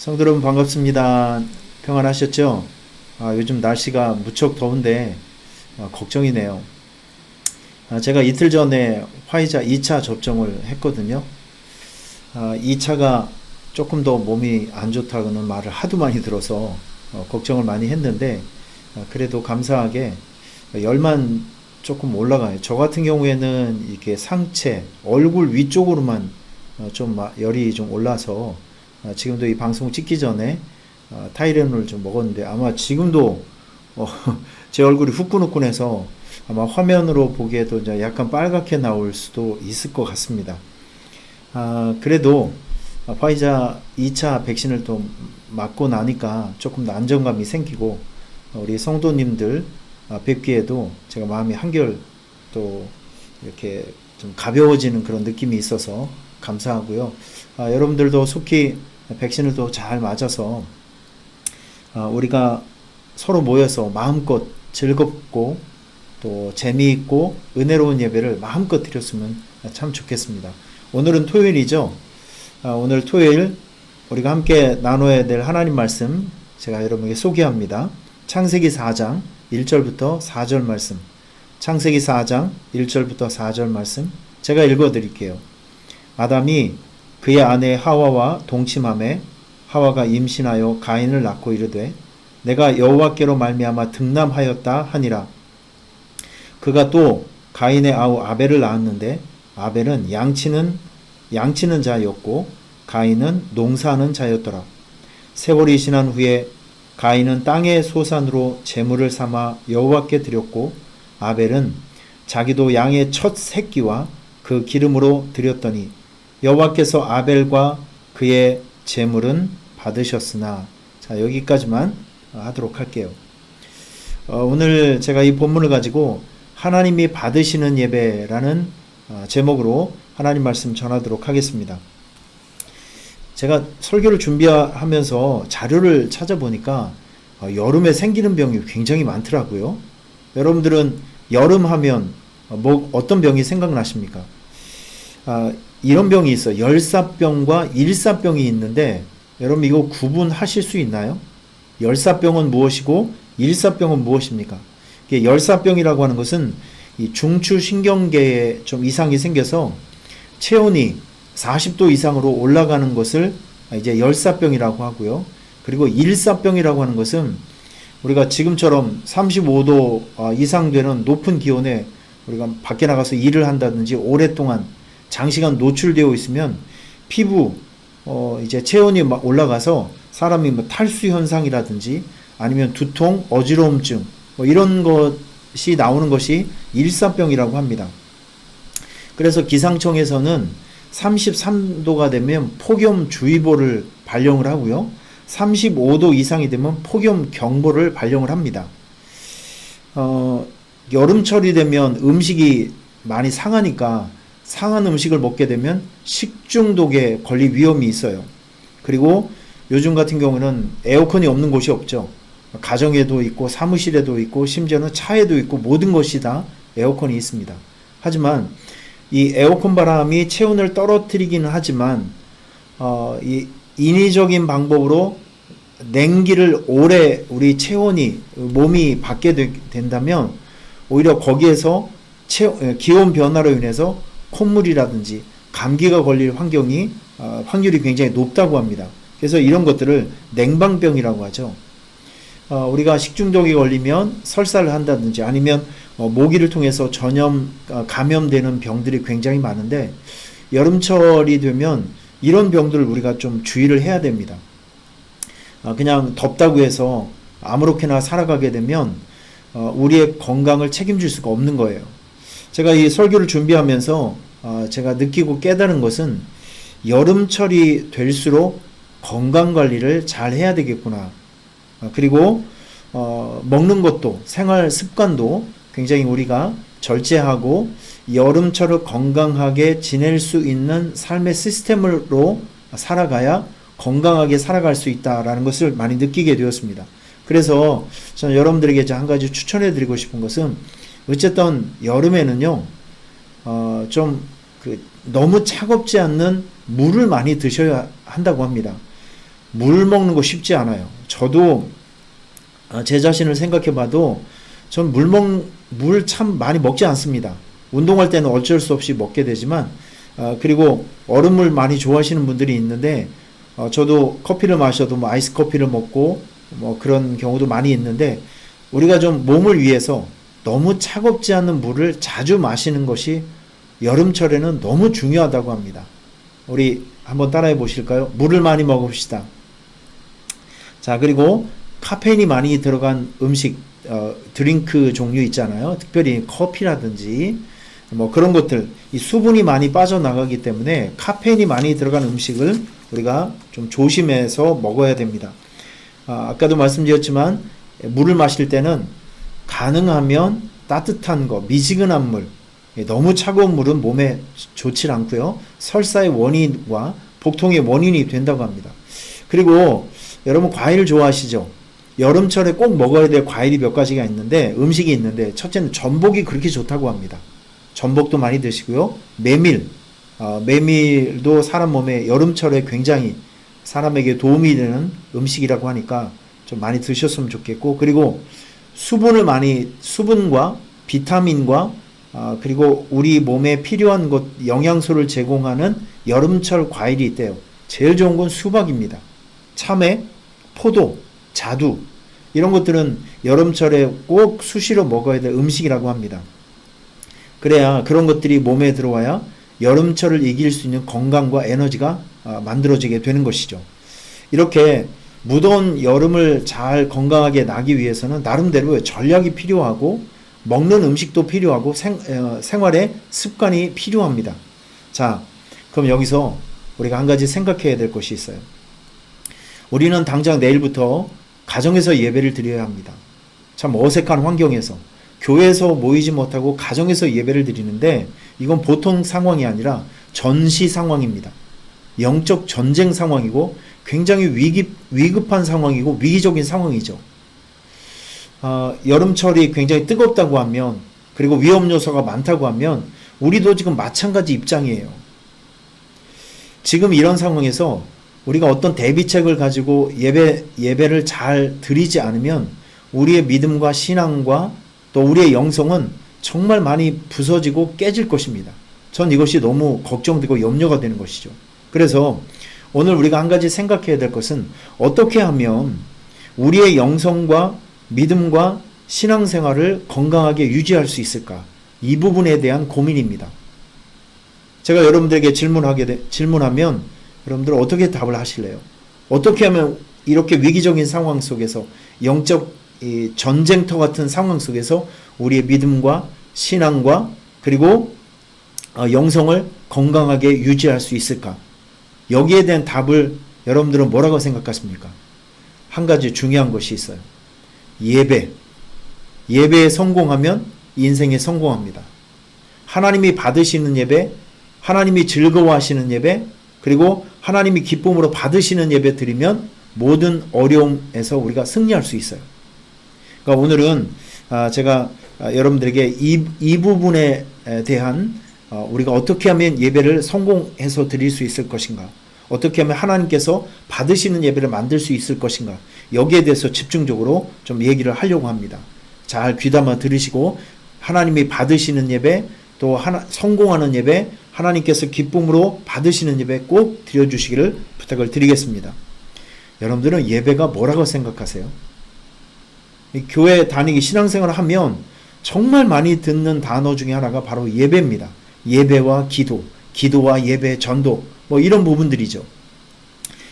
성도 여러분 반갑습니다. 평안하셨죠? 요즘 날씨가 무척 더운데 걱정이네요. 제가 이틀 전에 화이자 2차 접종을 했거든요. 2차가 조금 더 몸이 안 좋다고는 말을 하도 많이 들어서 걱정을 많이 했는데 그래도 감사하게 열만 조금 올라가요. 저 같은 경우에는 이렇게 상체, 얼굴 위쪽으로만 좀 열이 좀 올라서 지금도 이 방송 찍기 전에 타이레놀을 좀 먹었는데 아마 지금도 제 얼굴이 후끈후끈해서 아마 화면으로 보기에도 이제 약간 빨갛게 나올 수도 있을 것 같습니다. 그래도 화이자 2차 백신을 또 맞고 나니까 조금 더 안정감이 생기고 우리 성도님들 뵙기에도 제가 마음이 한결 또 이렇게 좀 가벼워지는 그런 느낌이 있어서 감사하고요. 여러분들도 속히 백신을 또 잘 맞아서 우리가 서로 모여서 마음껏 즐겁고 또 재미있고 은혜로운 예배를 마음껏 드렸으면 참 좋겠습니다. 오늘은 토요일이죠. 오늘 토요일 우리가 함께 나눠야 될 하나님 말씀 제가 여러분에게 소개합니다. 창세기 4장 1절부터 4절 말씀, 창세기 4장 1절부터 4절 말씀 제가 읽어드릴게요. 아담이 그의 아내 하와와 동침하매 하와가 임신하여 가인을 낳고 이르되 내가 여호와께로 말미암아 득남하였다 하니라. 그가 또 가인의 아우 아벨을 낳았는데 아벨은 양치는 자였고 가인은 농사하는 자였더라. 세월이 지난 후에 가인은 땅의 소산으로 제물을 삼아 여호와께 드렸고 아벨은 자기도 양의 첫 새끼와 그 기름으로 드렸더니 여호와께서 아벨과 그의 제물은 받으셨으나. 자, 여기까지만 하도록 할게요. 오늘 제가 이 본문을 가지고 하나님이 받으시는 예배라는 제목으로 하나님 말씀 전하도록 하겠습니다. 제가 설교를 준비하면서 자료를 찾아보니까 여름에 생기는 병이 굉장히 많더라고요. 여러분들은 여름 하면 어떤 병이 생각나십니까? 이런 병이 있어요. 열사병과 일사병이 있는데 여러분 이거 구분하실 수 있나요? 열사병은 무엇이고 일사병은 무엇입니까? 열사병이라고 하는 것은 이 중추신경계에 좀 이상이 생겨서 체온이 40도 이상으로 올라가는 것을 이제 열사병이라고 하고요. 그리고 일사병이라고 하는 것은 우리가 지금처럼 35도 이상 되는 높은 기온에 우리가 밖에 나가서 일을 한다든지 오랫동안 장시간 노출되어 있으면 피부 이제 체온이 막 올라가서 사람이 뭐 탈수 현상이라든지 아니면 두통, 어지러움증 이런 것이 나오는 것이 일사병이라고 합니다. 그래서 기상청에서는 33도가 되면 폭염주의보를 발령을 하고요. 35도 이상이 되면 폭염경보를 발령을 합니다. 여름철이 되면 음식이 많이 상하니까 상한 음식을 먹게 되면 식중독에 걸릴 위험이 있어요. 그리고 요즘 같은 경우는 에어컨이 없는 곳이 없죠. 가정에도 있고 사무실에도 있고 심지어는 차에도 있고 모든 것이 다 에어컨이 있습니다. 하지만 이 에어컨 바람이 체온을 떨어뜨리기는 하지만 이 인위적인 방법으로 냉기를 오래 우리 체온이 몸이 받게 된다면 오히려 거기에서 기온 변화로 인해서 콧물이라든지 감기가 걸릴 확률이 굉장히 높다고 합니다. 그래서 이런 것들을 냉방병이라고 하죠. 우리가 식중독에 걸리면 설사를 한다든지 아니면 모기를 통해서 감염되는 병들이 굉장히 많은데 여름철이 되면 이런 병들을 우리가 좀 주의를 해야 됩니다. 그냥 덥다고 해서 아무렇게나 살아가게 되면 우리의 건강을 책임질 수가 없는 거예요. 제가 이 설교를 준비하면서 제가 느끼고 깨달은 것은 여름철이 될수록 건강관리를 잘 해야 되겠구나. 그리고 먹는 것도 생활 습관도 굉장히 우리가 절제하고 여름철을 건강하게 지낼 수 있는 삶의 시스템으로 살아가야 건강하게 살아갈 수 있다라는 것을 많이 느끼게 되었습니다. 그래서 저는 여러분들에게 한 가지 추천해 드리고 싶은 것은 어쨌든 여름에는요 너무 차갑지 않는 물을 많이 드셔야 한다고 합니다. 물 먹는 거 쉽지 않아요. 저도 제 자신을 생각해 봐도 전 물 참 많이 먹지 않습니다. 운동할 때는 어쩔 수 없이 먹게 되지만, 그리고 얼음물 많이 좋아하시는 분들이 있는데, 저도 커피를 마셔도 뭐 아이스 커피를 먹고 뭐 그런 경우도 많이 있는데, 우리가 좀 몸을 위해서 너무 차갑지 않은 물을 자주 마시는 것이 여름철에는 너무 중요하다고 합니다. 우리 한번 따라해 보실까요? 물을 많이 먹읍시다. 자, 그리고 카페인이 많이 들어간 음식, 드링크 종류 있잖아요. 특별히 커피라든지 뭐 그런 것들, 이 수분이 많이 빠져나가기 때문에 카페인이 많이 들어간 음식을 우리가 좀 조심해서 먹어야 됩니다. 아까도 말씀드렸지만 물을 마실 때는 가능하면 따뜻한 거, 미지근한 물, 너무 차가운 물은 몸에 좋지 않고요. 설사의 원인과 복통의 원인이 된다고 합니다. 그리고 여러분 과일 좋아하시죠? 여름철에 꼭 먹어야 될 과일이 몇 가지가 있는데, 음식이 있는데, 첫째는 전복이 그렇게 좋다고 합니다. 전복도 많이 드시고요. 메밀도 사람 몸에 여름철에 굉장히 사람에게 도움이 되는 음식이라고 하니까 좀 많이 드셨으면 좋겠고, 그리고 수분과 비타민과 그리고 우리 몸에 필요한 것, 영양소를 제공하는 여름철 과일이 있대요. 제일 좋은 건 수박입니다. 참외, 포도, 자두, 이런 것들은 여름철에 꼭 수시로 먹어야 될 음식이라고 합니다. 그래야 그런 것들이 몸에 들어와야 여름철을 이길 수 있는 건강과 에너지가 만들어지게 되는 것이죠. 이렇게 무더운 여름을 잘 건강하게 나기 위해서는 나름대로 전략이 필요하고, 먹는 음식도 필요하고, 생활의 습관이 필요합니다. 자, 그럼 여기서 우리가 한 가지 생각해야 될 것이 있어요. 우리는 당장 내일부터 가정에서 예배를 드려야 합니다. 참 어색한 환경에서, 교회에서 모이지 못하고 가정에서 예배를 드리는데, 이건 보통 상황이 아니라 전시 상황입니다. 영적 전쟁 상황이고 굉장히 위급한 상황이고 위기적인 상황이죠. 여름철이 굉장히 뜨겁다고 하면, 그리고 위험 요소가 많다고 하면 우리도 지금 마찬가지 입장이에요. 지금 이런 상황에서 우리가 어떤 대비책을 가지고 예배를 잘 드리지 않으면 우리의 믿음과 신앙과 또 우리의 영성은 정말 많이 부서지고 깨질 것입니다. 전 이것이 너무 걱정되고 염려가 되는 것이죠. 그래서 오늘 우리가 한 가지 생각해야 될 것은, 어떻게 하면 우리의 영성과 믿음과 신앙생활을 건강하게 유지할 수 있을까? 이 부분에 대한 고민입니다. 제가 여러분들에게 질문하면 여러분들 어떻게 답을 하실래요? 어떻게 하면 이렇게 위기적인 상황 속에서, 영적 전쟁터 같은 상황 속에서 우리의 믿음과 신앙과 그리고 영성을 건강하게 유지할 수 있을까? 여기에 대한 답을 여러분들은 뭐라고 생각하십니까? 한 가지 중요한 것이 있어요. 예배에 성공하면 인생에 성공합니다. 하나님이 받으시는 예배, 하나님이 즐거워하시는 예배, 그리고 하나님이 기쁨으로 받으시는 예배 드리면 모든 어려움에서 우리가 승리할 수 있어요. 그러니까 오늘은 제가 여러분들에게 이 부분에 대한, 우리가 어떻게 하면 예배를 성공해서 드릴 수 있을 것인가, 어떻게 하면 하나님께서 받으시는 예배를 만들 수 있을 것인가, 여기에 대해서 집중적으로 좀 얘기를 하려고 합니다. 잘 귀담아 들으시고, 하나님이 받으시는 예배, 또 성공하는 예배, 하나님께서 기쁨으로 받으시는 예배 꼭 드려주시기를 부탁을 드리겠습니다. 여러분들은 예배가 뭐라고 생각하세요? 교회 다니기, 신앙생활을 하면 정말 많이 듣는 단어 중에 하나가 바로 예배입니다. 예배와 기도, 기도와 예배, 전도, 뭐 이런 부분들이죠.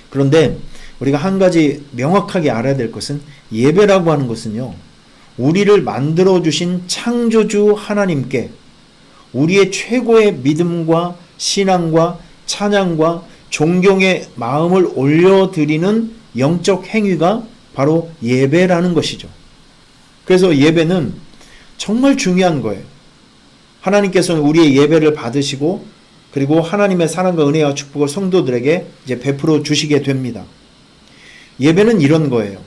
그런데 우리가 한 가지 명확하게 알아야 될 것은, 예배라고 하는 것은요, 우리를 만들어주신 창조주 하나님께 우리의 최고의 믿음과 신앙과 찬양과 존경의 마음을 올려드리는 영적 행위가 바로 예배라는 것이죠. 그래서 예배는 정말 중요한 거예요. 하나님께서는 우리의 예배를 받으시고, 그리고 하나님의 사랑과 은혜와 축복을 성도들에게 이제 베풀어 주시게 됩니다. 예배는 이런 거예요.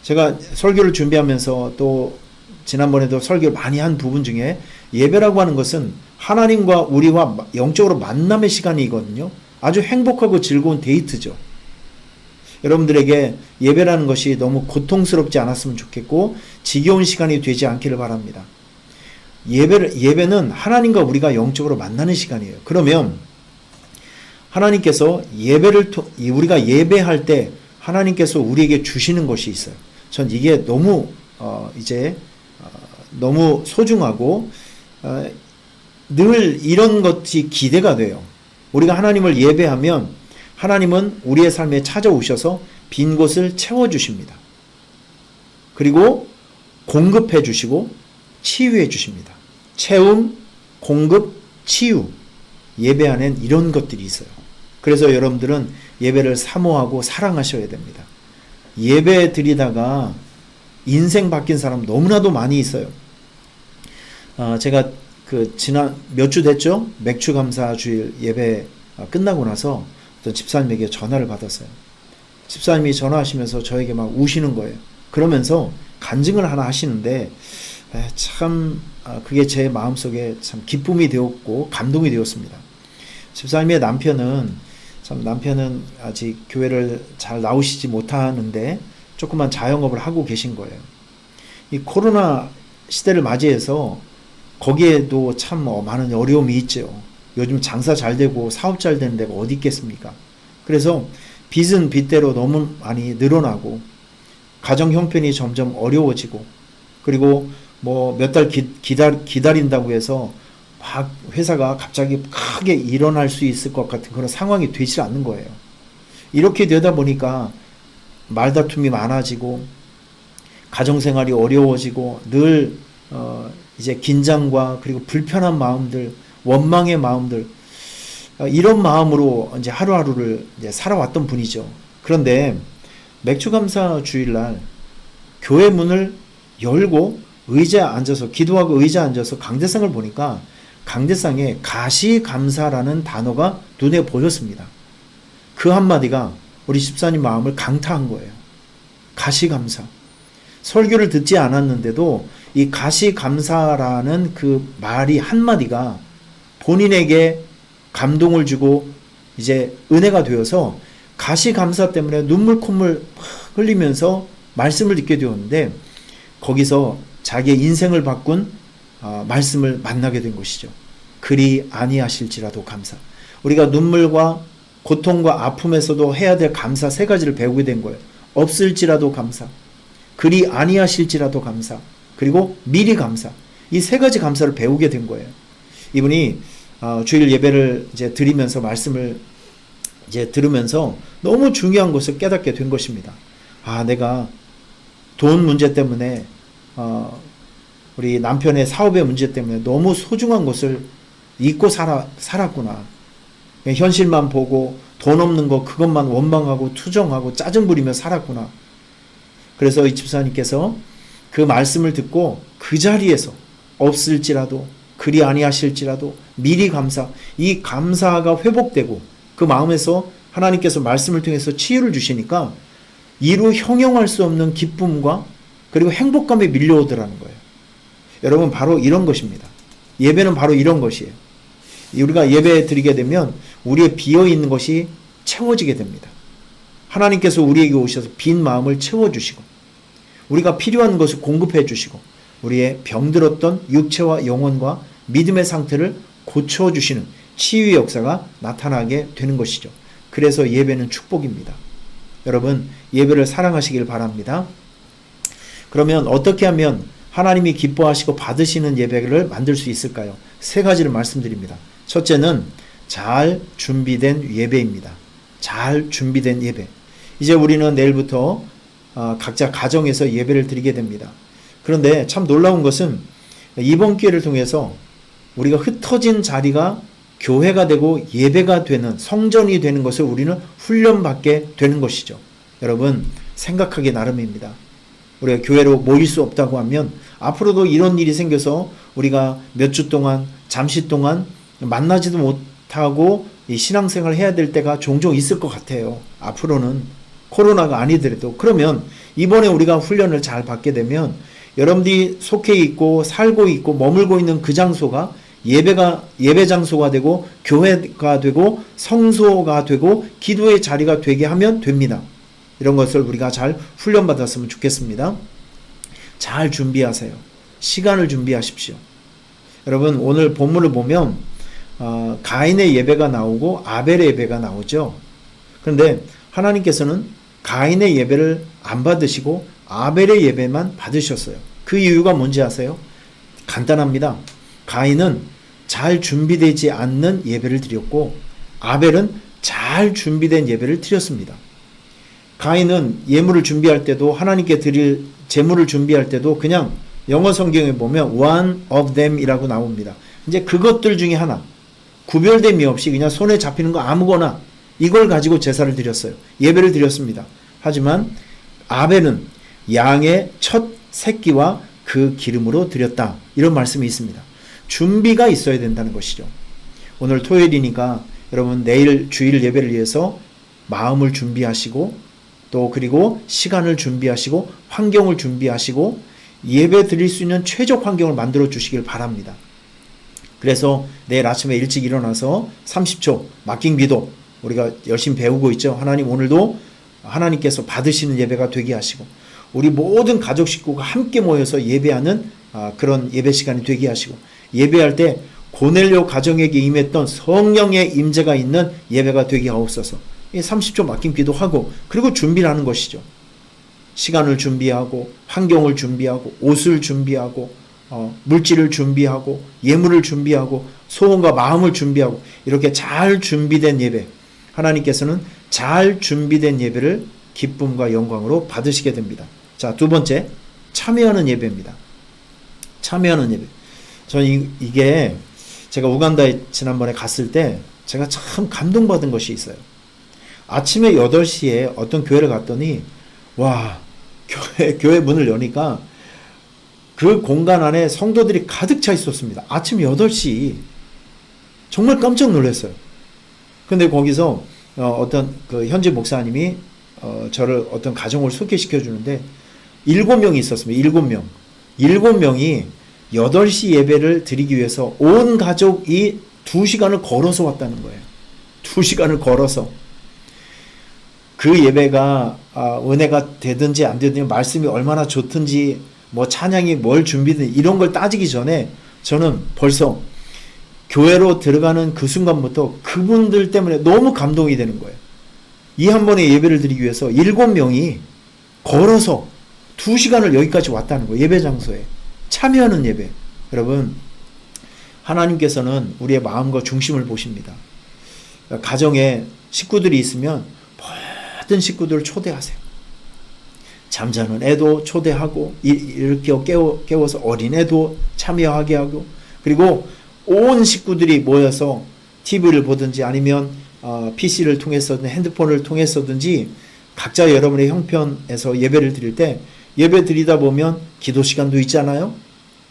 제가 설교를 준비하면서 또 지난번에도 설교를 많이 한 부분 중에, 예배라고 하는 것은 하나님과 우리와 영적으로 만남의 시간이거든요. 아주 행복하고 즐거운 데이트죠. 여러분들에게 예배라는 것이 너무 고통스럽지 않았으면 좋겠고 지겨운 시간이 되지 않기를 바랍니다. 예배는 하나님과 우리가 영적으로 만나는 시간이에요. 그러면 하나님께서 우리가 예배할 때 하나님께서 우리에게 주시는 것이 있어요. 전 이게 너무 너무 소중하고 늘 이런 것이 기대가 돼요. 우리가 하나님을 예배하면 하나님은 우리의 삶에 찾아오셔서 빈 곳을 채워주십니다. 그리고 공급해 주시고 치유해 주십니다. 채움, 공급, 치유. 예배 안엔 이런 것들이 있어요. 그래서 여러분들은 예배를 사모하고 사랑하셔야 됩니다. 예배 드리다가 인생 바뀐 사람 너무나도 많이 있어요. 제가 지난 몇 주 됐죠? 맥주 감사 주일 예배 끝나고 나서 어떤 집사님에게 전화를 받았어요. 집사님이 전화하시면서 저에게 막 우시는 거예요. 그러면서 간증을 하나 하시는데 참 그게 제 마음속에 참 기쁨이 되었고 감동이 되었습니다. 집사님의 남편은 아직 교회를 잘 나오시지 못하는데 조그만 자영업을 하고 계신 거예요. 이 코로나 시대를 맞이해서 거기에도 참 많은 어려움이 있죠. 요즘 장사 잘 되고 사업 잘 되는 데가 어디 있겠습니까? 그래서 빚은 빚대로 너무 많이 늘어나고 가정 형편이 점점 어려워지고 그리고 뭐 몇 달 기다린다고 해서 막 회사가 갑자기 크게 일어날 수 있을 것 같은 그런 상황이 되지 않는 거예요. 이렇게 되다 보니까 말다툼이 많아지고 가정생활이 어려워지고 늘 이제 긴장과 그리고 불편한 마음들, 원망의 마음들 이런 마음으로 이제 하루하루를 이제 살아왔던 분이죠. 그런데 맥주감사 주일날 교회 문을 열고 의자에 앉아서 기도하고 의자에 앉아서 강대상을 보니까 강대상에 가시감사라는 단어가 눈에 보였습니다. 그 한마디가 우리 집사님 마음을 강타한 거예요. 가시감사. 설교를 듣지 않았는데도 이 가시감사라는 그 말이 한마디가 본인에게 감동을 주고 이제 은혜가 되어서 가시감사 때문에 눈물 콧물 흘리면서 말씀을 듣게 되었는데 거기서 자기의 인생을 바꾼 말씀을 만나게 된 것이죠. 그리 아니하실지라도 감사. 우리가 눈물과 고통과 아픔에서도 해야 될 감사 세 가지를 배우게 된 거예요. 없을지라도 감사, 그리 아니하실지라도 감사, 그리고 미리 감사. 이 세 가지 감사를 배우게 된 거예요. 이분이 주일 예배를 이제 드리면서 말씀을 이제 들으면서 너무 중요한 것을 깨닫게 된 것입니다. 내가 돈 문제 때문에 우리 남편의 사업의 문제 때문에 너무 소중한 것을 잊고 살았구나. 현실만 보고 돈 없는 거 그것만 원망하고 투정하고 짜증 부리며 살았구나. 그래서 이 집사님께서 그 말씀을 듣고 그 자리에서 없을지라도 그리 아니하실지라도 미리 감사, 이 감사가 회복되고 그 마음에서 하나님께서 말씀을 통해서 치유를 주시니까 이루 형용할 수 없는 기쁨과 그리고 행복감이 밀려오더라는 거예요. 여러분 바로 이런 것입니다. 예배는 바로 이런 것이에요. 우리가 예배 드리게 되면 우리의 비어있는 것이 채워지게 됩니다. 하나님께서 우리에게 오셔서 빈 마음을 채워주시고 우리가 필요한 것을 공급해 주시고 우리의 병들었던 육체와 영혼과 믿음의 상태를 고쳐주시는 치유의 역사가 나타나게 되는 것이죠. 그래서 예배는 축복입니다. 여러분 예배를 사랑하시길 바랍니다. 그러면 어떻게 하면 하나님이 기뻐하시고 받으시는 예배를 만들 수 있을까요? 세 가지를 말씀드립니다. 첫째는 잘 준비된 예배입니다. 잘 준비된 예배. 이제 우리는 내일부터 각자 가정에서 예배를 드리게 됩니다. 그런데 참 놀라운 것은 이번 기회를 통해서 우리가 흩어진 자리가 교회가 되고 예배가 되는 성전이 되는 것을 우리는 훈련받게 되는 것이죠. 여러분 생각하기 나름입니다. 우리가 교회로 모일 수 없다고 하면 앞으로도 이런 일이 생겨서 우리가 몇 주 동안 잠시 동안 만나지도 못하고 이 신앙생활을 해야 될 때가 종종 있을 것 같아요. 앞으로는 코로나가 아니더라도. 그러면 이번에 우리가 훈련을 잘 받게 되면 여러분들이 속해 있고 살고 있고 머물고 있는 그 장소가 예배 장소가 되고 교회가 되고 성소가 되고 기도의 자리가 되게 하면 됩니다. 이런 것을 우리가 잘 훈련받았으면 좋겠습니다. 잘 준비하세요. 시간을 준비하십시오. 여러분, 오늘 본문을 보면 가인의 예배가 나오고 아벨의 예배가 나오죠. 그런데 하나님께서는 가인의 예배를 안 받으시고 아벨의 예배만 받으셨어요. 그 이유가 뭔지 아세요? 간단합니다. 가인은 잘 준비되지 않는 예배를 드렸고 아벨은 잘 준비된 예배를 드렸습니다. 가인은 예물을 준비할 때도 하나님께 드릴 제물을 준비할 때도 그냥 영어 성경에 보면 one of them 이라고 나옵니다. 이제 그것들 중에 하나, 구별됨이 없이 그냥 손에 잡히는 거 아무거나 이걸 가지고 제사를 드렸어요. 예배를 드렸습니다. 하지만 아벨은 양의 첫 새끼와 그 기름으로 드렸다. 이런 말씀이 있습니다. 준비가 있어야 된다는 것이죠. 오늘 토요일이니까 여러분 내일 주일 예배를 위해서 마음을 준비하시고 또 그리고 시간을 준비하시고 환경을 준비하시고 예배 드릴 수 있는 최적 환경을 만들어 주시길 바랍니다. 그래서 내일 아침에 일찍 일어나서 30초 맡긴 기도 우리가 열심히 배우고 있죠. 하나님 오늘도 하나님께서 받으시는 예배가 되게 하시고 우리 모든 가족 식구가 함께 모여서 예배하는 그런 예배 시간이 되게 하시고 예배할 때 고넬료 가정에게 임했던 성령의 임재가 있는 예배가 되게 하옵소서. 30초 맡긴 기도하고 그리고 준비를 하는 것이죠. 시간을 준비하고 환경을 준비하고 옷을 준비하고 물질을 준비하고 예물을 준비하고 소원과 마음을 준비하고 이렇게 잘 준비된 예배, 하나님께서는 잘 준비된 예배를 기쁨과 영광으로 받으시게 됩니다. 자, 두 번째, 참여하는 예배입니다. 참여하는 예배. 저는 이게 제가 우간다에 지난번에 갔을 때 제가 참 감동받은 것이 있어요. 아침에 8시에 어떤 교회를 갔더니 와, 교회 문을 여니까 그 공간 안에 성도들이 가득 차 있었습니다. 아침 8시. 정말 깜짝 놀랐어요. 근데 거기서 어떤 그 현지 목사님이 저를 어떤 가정을 소개시켜 주는데 7명이 있었습니다. 7명. 7명이 8시 예배를 드리기 위해서 온 가족이 2시간을 걸어서 왔다는 거예요. 2시간을 걸어서. 그 예배가 은혜가 되든지 안 되든지 말씀이 얼마나 좋든지 뭐 찬양이 뭘 준비든 이런 걸 따지기 전에 저는 벌써 교회로 들어가는 그 순간부터 그분들 때문에 너무 감동이 되는 거예요. 이 한 번의 예배를 드리기 위해서 7명이 걸어서 2시간을 여기까지 왔다는 거예요. 예배 장소에. 참여하는 예배. 여러분, 하나님께서는 우리의 마음과 중심을 보십니다. 가정에 식구들이 있으면 모든 식구들을 초대하세요. 잠자는 애도 초대하고 이렇게 깨워서 어린애도 참여하게 하고 그리고 온 식구들이 모여서 TV를 보든지 아니면 PC를 통해서든 핸드폰을 통해서든지 각자 여러분의 형편에서 예배를 드릴 때 예배 드리다 보면 기도 시간도 있잖아요.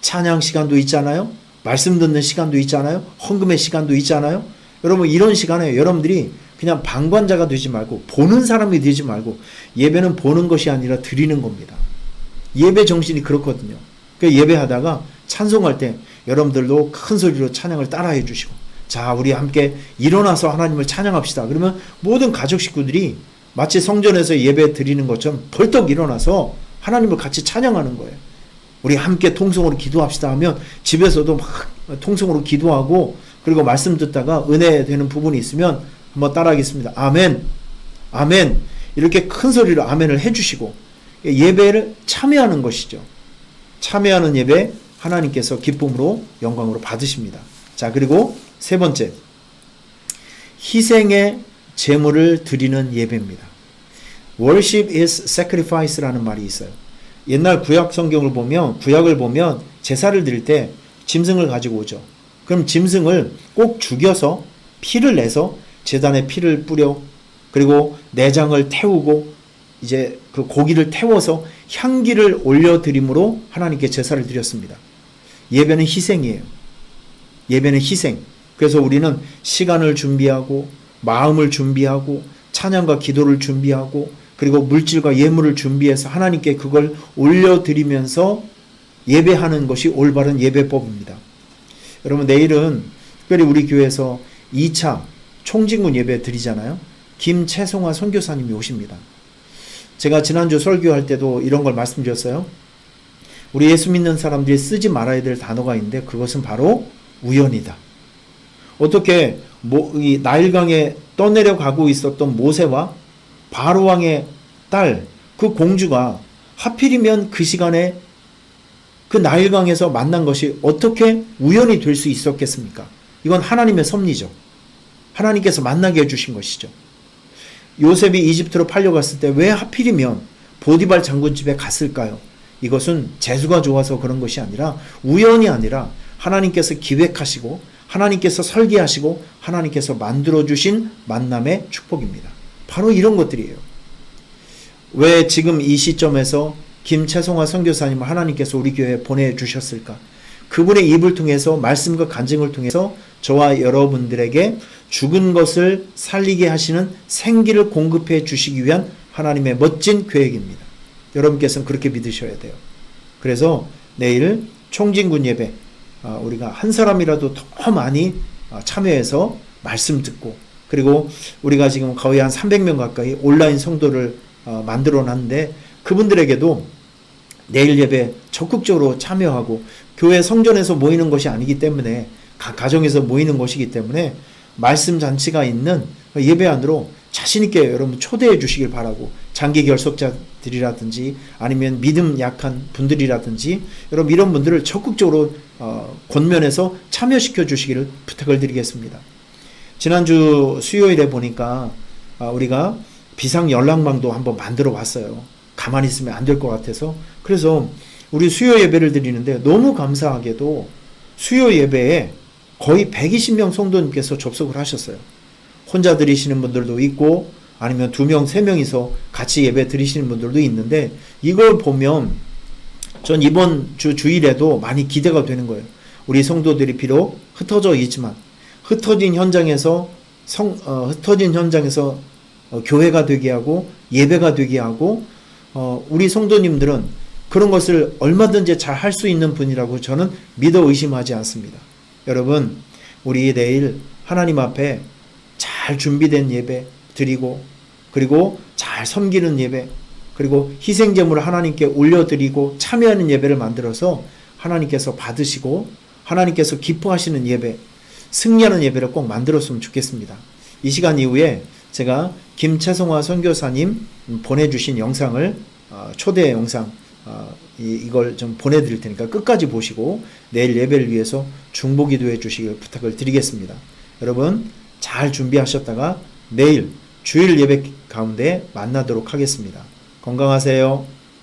찬양 시간도 있잖아요. 말씀 듣는 시간도 있잖아요. 헌금의 시간도 있잖아요. 여러분 이런 시간에 여러분들이 그냥 방관자가 되지 말고 보는 사람이 되지 말고 예배는 보는 것이 아니라 드리는 겁니다. 예배 정신이 그렇거든요. 그러니까 예배하다가 찬송할 때 여러분들도 큰 소리로 찬양을 따라해 주시고 자 우리 함께 일어나서 하나님을 찬양합시다. 그러면 모든 가족 식구들이 마치 성전에서 예배 드리는 것처럼 벌떡 일어나서 하나님을 같이 찬양하는 거예요. 우리 함께 통성으로 기도합시다 하면 집에서도 막 통성으로 기도하고 그리고 말씀 듣다가 은혜 되는 부분이 있으면 한번 따라하겠습니다. 아멘, 아멘. 이렇게 큰 소리로 아멘을 해주시고 예배를 참여하는 것이죠. 참여하는 예배 하나님께서 기쁨으로 영광으로 받으십니다. 자, 그리고 세 번째, 희생의 제물을 드리는 예배입니다. Worship is sacrifice라는 말이 있어요. 옛날 구약 성경을 보면 구약을 보면 제사를 드릴 때 짐승을 가지고 오죠. 그럼 짐승을 꼭 죽여서 피를 내서 제단에 피를 뿌려 그리고 내장을 태우고 이제 그 고기를 태워서 향기를 올려드림으로 하나님께 제사를 드렸습니다. 예배는 희생이에요. 예배는 희생. 그래서 우리는 시간을 준비하고 마음을 준비하고 찬양과 기도를 준비하고 그리고 물질과 예물을 준비해서 하나님께 그걸 올려드리면서 예배하는 것이 올바른 예배법입니다. 여러분 내일은 특별히 우리 교회에서 2차 총진군 예배 드리잖아요. 김채송화 선교사님이 오십니다. 제가 지난주 설교할 때도 이런 걸 말씀드렸어요. 우리 예수 믿는 사람들이 쓰지 말아야 될 단어가 있는데 그것은 바로 우연이다. 어떻게 이 나일강에 떠내려 가고 있었던 모세와 바로 왕의 딸, 그 공주가 하필이면 그 시간에 그 나일강에서 만난 것이 어떻게 우연이 될 수 있었겠습니까? 이건 하나님의 섭리죠. 하나님께서 만나게 해주신 것이죠. 요셉이 이집트로 팔려갔을 때 왜 하필이면 보디발 장군 집에 갔을까요? 이것은 재수가 좋아서 그런 것이 아니라 우연이 아니라 하나님께서 기획하시고 하나님께서 설계하시고 하나님께서 만들어주신 만남의 축복입니다. 바로 이런 것들이에요. 왜 지금 이 시점에서 김채송화 선교사님을 하나님께서 우리 교회에 보내주셨을까? 그분의 입을 통해서 말씀과 간증을 통해서 저와 여러분들에게 죽은 것을 살리게 하시는 생기를 공급해 주시기 위한 하나님의 멋진 계획입니다. 여러분께서는 그렇게 믿으셔야 돼요. 그래서 내일 총진군 예배 우리가 한 사람이라도 더 많이 참여해서 말씀 듣고, 그리고 우리가 지금 거의 한 300명 가까이 온라인 성도를 만들어 놨는데 그분들에게도 내일 예배 적극적으로 참여하고, 교회 성전에서 모이는 것이 아니기 때문에 각 가정에서 모이는 것이기 때문에 말씀 잔치가 있는 예배 안으로 자신있게 여러분 초대해 주시길 바라고, 장기 결석자들이라든지 아니면 믿음 약한 분들이라든지 여러분 이런 분들을 적극적으로 권면해서 참여시켜 주시기를 부탁을 드리겠습니다. 지난주 수요일에 보니까 우리가 비상 연락망도 한번 만들어 봤어요. 가만히 있으면 안 될 것 같아서. 그래서 우리 수요 예배를 드리는데 너무 감사하게도 수요 예배에 거의 120명 성도님께서 접속을 하셨어요. 혼자 드리시는 분들도 있고 아니면 2명, 3명이서 같이 예배 드리시는 분들도 있는데, 이걸 보면 전 이번 주 주일에도 많이 기대가 되는 거예요. 우리 성도들이 비록 흩어져 있지만 흩어진 현장에서 교회가 되게 하고 예배가 되게 하고 우리 성도님들은 그런 것을 얼마든지 잘 할 수 있는 분이라고 저는 믿어 의심하지 않습니다. 여러분, 우리 내일 하나님 앞에 잘 준비된 예배 드리고, 그리고 잘 섬기는 예배, 그리고 희생제물을 하나님께 올려드리고 참여하는 예배를 만들어서 하나님께서 받으시고 하나님께서 기뻐하시는 예배, 승리하는 예배를 꼭 만들었으면 좋겠습니다. 이 시간 이후에 제가 김채송화 선교사님 보내주신 영상을 초대 영상 이걸 좀 보내드릴 테니까 끝까지 보시고 내일 예배를 위해서 중보기도해 주시길 부탁을 드리겠습니다. 여러분 잘 준비하셨다가 내일 주일 예배 가운데 만나도록 하겠습니다. 건강하세요.